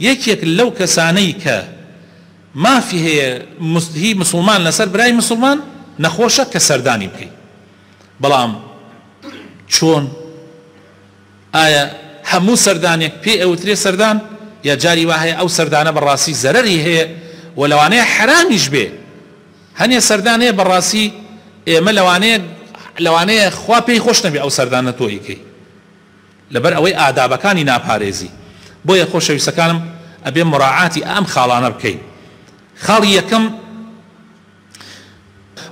یەکێک لەو کەسانەی کە مافی هەیە هی مسلمان لەسەر برای مسلمان نەخۆشە کە سەردانی بکەیت. بەڵام چۆن ئایا هەموو سەردانێک پێی ئەوترێ سەردان، یا جاری وا هەیە ئەو سەردانە بەڕاستی زەرەری هەیە و لەوانەیە حرامیش بێ؟ هەنێ سەردان هەیە بەڕاستی ئێمە لەوانەیە خوا پێی خۆش نەبێ ئەو سەردانە تۆ ئیکەی لەبەر ئەوەی ئادابەکانی ناپارێزی. بۆیە خۆشەویستەکانم ئەبێ مراعاتی ئەم خاڵانە بکەین. خاڵی یەکەم،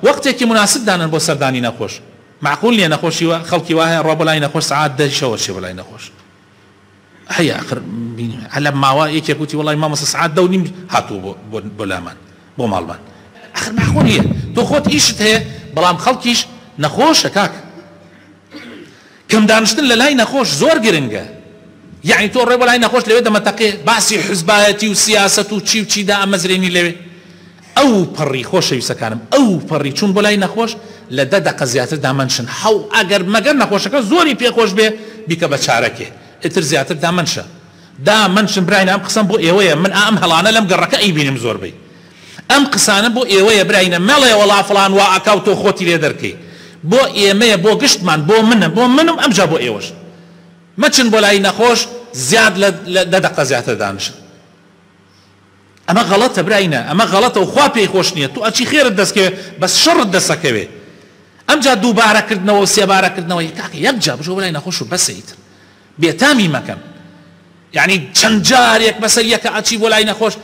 وەختێکی مناسب دانن بۆ سەردانی نەخۆش. معقول نییە نەخۆشی خەڵکی وایە ڕۆ بەلای نەخۆش سعات 10 شەوە چێ بەلای نەخۆش. هەیە ئەخر هەلە ماوە یەکێک وتی وەڵی مامۆستا سعات 10:30 هاتووە بۆ لامان بۆ ماڵمان. ئەخر معقول نییە تۆ خۆت ئیشت هەیە، بەڵام خەڵکیش نەخۆشە کاک. کەم دانیشتن لە لای نەخۆش زۆر گرنگە. یعنی تۆ ڕێ بۆ لای نەخۆش لەوێ دەمەتەقێ باسی حزبایەتی و سیاسەت و چی و چیدا ئەمەزرێنی لەوێ. ئەو پەڕی خۆشەویستەکانم ئەو پەڕی چوون بۆ لای نەخۆش لە 10 دقە زیاتر دامەنشن. ئەگەر مەگەر نەخۆشەکە زۆری پێخۆش بێ بیکە بە چارەکێ ئیتر زیاتر دامەنشە. دامەنشن براینە ئەم قسەم بۆ ئێوەیە، من ئەم هەڵانە لەم گەڕەکە ئەیبینم زۆربەی. ئەم قسانە بۆ ئێوەیە براینە، مەڵێ وەڵا فڵان وا ئەکاو تۆ خۆتی لێ دەرکەی. بۆ ئێمەیە، بۆ گشتمان، بۆ منم ئەمجا بۆ ئێوەش. مەچن بۆ لای نەخۆش زیاد لە 10 دقە زیاتر دانشن. ئەمە غەڵەتە براینە، ئەمە غەڵەتە و خوا پێی خۆش نییە. تو ئەچی خێرت دەستکەوێ بەس شەڕت دەسەکەوێ. ئەمجا دووبارەکردنەوە و سێبارەکردنەوە کاکە یەکجا بژۆ بۆ لای نەخۆش و بەسەیتر بێتامی مەکەن. یعنی چەند جارێک بەسەر یەکە ئەچی بۆ لای نەخۆش،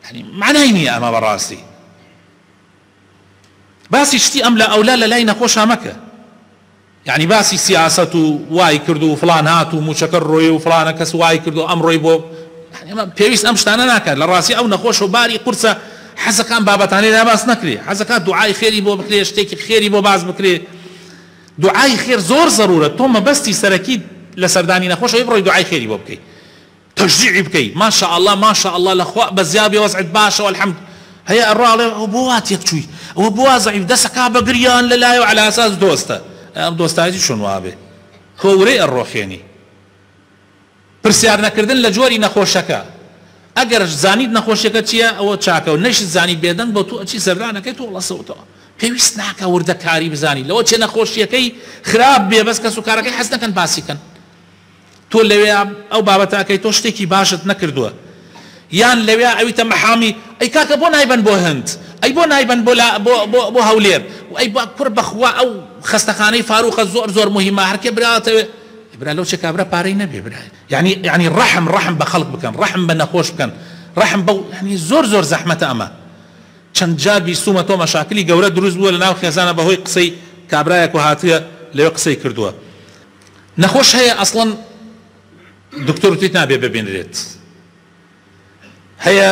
یعنی معنای نییە ئەمە بەڕاستی. باسی شتی ئەم لە ئەولا لە لای نەخۆشا مەکە. یعنی باسی سیاست و وای کرد و فلان هات و موچەکە ڕۆی و فلانە کەس وای کرد و ئەم ڕۆی بۆ، پێویست ئەم شتانە ناکات. لە ڕاستی ئەو نەخۆش و باری قورسە حەزەکان بابەتانەی لا باس نەکرێ، حەزەکان دوعای خێری بۆ بکرێ، شتێکی خێری بۆ باز بکرێ. دوعای خێر زۆر زەرورە. تۆ مەبەستی سەرەکی لە سەردانی نەخۆش ئەوەی بڕۆی دوعای خێری بۆ بکەی، تەشجیعی بکەی. ماشاء الله ماشاء الله لەخوا بەزیابی وەزعت باشە والحەمد. هەیە ئەڕاڵێ ئەو بۆ وا تێکچووی، ئەوە بۆ وا زەعیف دەسەکا بە گریان لەلایە و عەلا ئەساس دۆستە. ئەم دۆستایەتی چۆن وابێ؟ هەورەی ئەڕۆخێنی. پرسیار نەکردن لە جۆری نەخۆشەکە. ئەگەر زانیت نەخۆشیەکە چییە ئەوە چاکە و نەیشت زانی بێدەنگ بۆ تۆ ئەچی سەردانەکەی تۆ وڵەسەوتەوە. پێویست ناکە وردەکاری بزانی لەوە چێ نەخۆشیەکەی خراپ بێ بەس کەس و کارەکەی حەز نەکەن باسیکەن. تۆ لەوێ ئەو بابەتەکەی تۆ شتێکی باشت نەکردووە، یان لەوێ ئەویتە مەحامی ئەی کاکە بۆ نایبەن بۆ هەند، ئەی بۆ نایبەن بۆ هەولێر، ئەی کوڕ بەخوا ئەو خەستەخانەی فاروقە زۆر زۆر مهمە هەرکێ براتەوێ برا لەو چێکا برا پارەی نەبێ برا. یعنی ڕەحم بە خەڵک بکەن، ڕەحم بە نەخۆش بکەن، ڕەحم بەو یعنی زۆر زۆر زەحمەتە ئەمە. چەند جار بیستومە تۆ مەشاکلی گەورە دروست بووە لە ناو خێزانە بەهۆی قسەی کابرایەک و هاتووە لەوێ قسەی کردووە. نەخۆش هەیە ئەسڵەن دکتۆر وتیت نابێ ببێنرێت، هەیە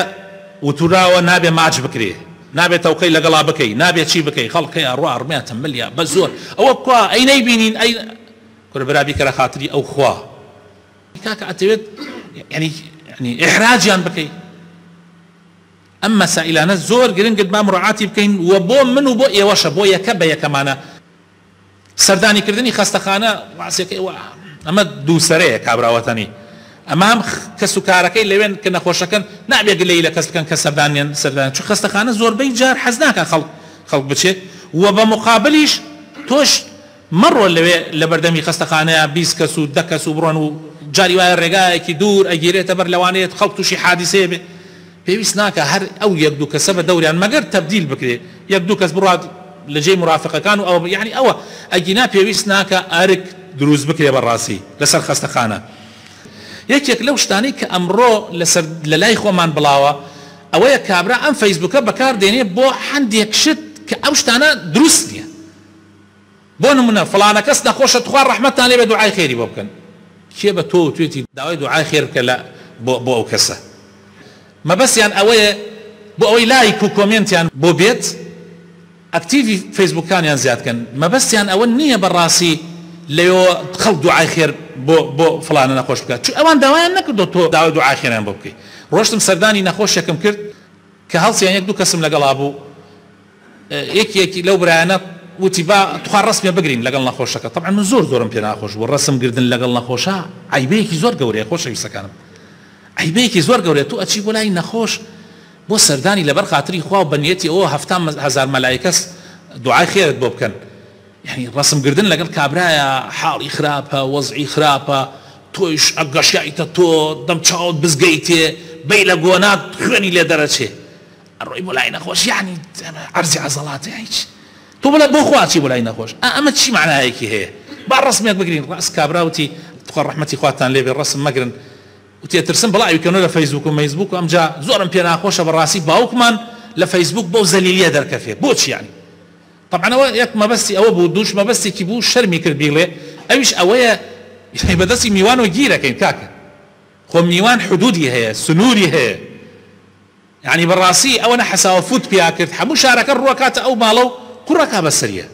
وتوراوە نابێ ماچ بکرێ، نابێت تەوقەی لەگەڵا بکەی، نابێت چی بکەی. خەڵکەیە ڕوا ئەڕمێتە ملیا بە زۆر ئەوە بکوا ئەی نەیبینین ئەی کورە برابی کەرە خاتری ئەو خوا کاکە ئەتەوێت یعنی ئیحراجیان بکەی. ئەم مەسائلانە زۆر گرنگت با مڕعاتی بکەین و بۆ من و بۆ ئێوەشە، بۆ یەکە بە یەکەمانە. سەردانیکردنی خەستەخانە واسێکەی ئەمە دووسەرەیە کابراوەتەنی. ئەمام کەس و کارەکەی لەوێن کە نەخۆشەکەن نابێ گلەی لە کەس بکەن کە سەردانیان چون خەستەخانە زۆربەی جار حەز ناکە خەڵک بچێت و بە مقابلیش تۆش مەڕۆ لەوێ لە بەردەمی خەستەخانەیە 20 کەس و 10 کەس و بڕۆن و جاری وایە ڕێگایەکی دوور ئەگیرێتە بەر لەوانەیەت خەڵک تووشی حادیسەیە بێ. پێویست ناکە هەر ئەو یەک دوو کەسە بە دەوریان مەگەر تەبدیل بکرێ، یەک دوو کەس بڕات لە جێی مرافقەکان و ئەوە یعنی ئەوە ئەگینا پێویست ناکە ئارک دروست بکرێ بەڕاستی لەسەر خەستەخانە. یەکێک لەو شتانەی کە ئەمڕۆ لە لای خۆمان بڵاوە ئەوەیە کابرا ئەم فەیسبوکە بەکار دێنێ بۆ هەندێک شت کە ئەو شتانە دروست نییە. بۆ نمونە فڵانە کەس نەخۆشە توخوا ڕەحمەتتان لێ بێ دوعای خێری بۆ بکەن. کێ بە تۆ توێتی داوای دوعای خێر بکە بۆ ئەو کەسە؟ مەبەستیان ئەوەیە بۆ ئەوەی لایک و کۆمنتیان بۆ بێت ئەکتیڤی فەیسبوکانیان زیادکەن. مەبەستیان ئەوە نییە بەڕاستی لەوێ خەڵک دوعای خێر بۆ فڵانە نەخۆش بکات، چون ئەوان داوایان نەکردو تۆ داوای دوعای خێریان بۆ بکەی. ڕۆشتم سەردانی نەخۆشێکم کرد کە هەڵسیان یەک دوو کەسم لەگەڵا بوو، یەکێکی لەو برایانە وتی با توخوا ڕسمیە بگرین لەگەڵ نەخۆشەکە. طبعا من زۆرم پێ ناخۆش بوو، ڕسم گردن لەگەڵ نەخۆشە عیبەیەکی زۆر گەورەیە خۆشەویستەکانم. عیبەیەکی زۆر گەورەیە تۆ ئەچی بۆ لای نەخۆش بۆ سەردانی لەبەر خاتری خوا و بەنیەتی ئەوە 7,000 مەلایکەس دوعای خێرت بۆ بکەن يعني ڕسمگردن لەگەڵ کابرایە حاڵی خراپە وەزعی خراپە تۆیش ئەگەشایتە تۆ دەم چاوت بزگەیتێ بەی لە گۆنات خوێنی لێ دەرەچێ ئەڕۆی بۆ لای نەخۆش یعنی عەرزی عەزەڵاتە هیچ تۆ بڵێ بۆ خوا چی بۆ لای نەخۆش ئەمە چی معنایەکی هەیە با ڕسمێک بگرین ڕاست کابراوتی تخوا ڕەحمەتی خواتان لێبێ ڕسم مەگرن وتی ترسم بەڵاوی کەنەوە لە فەیسبوک و مەیسبوک و ئەمجا زۆرم پێ ناخۆشە بەڕاستی باوکمان لە فەیسبوک بۆ زەلیلیە دەرکەفێ بۆچی یعنی طبعا ئەوە یەک مەبەستی ئەوە بوو دووش مەبەستێکی بوو شەرمی کرد بیڵێ ئەویش ئەوەیە بەدەستی میوان و گیرەکەین کاکە خۆ میوان حدودی هەیە سنووری هەیە يعني بەڕاستی ئەوە نەحەساوە فوت پیا کرد هەموو شارەکە ڕوەکاتە ئەو ماڵە و قوڕەکە بەسەریە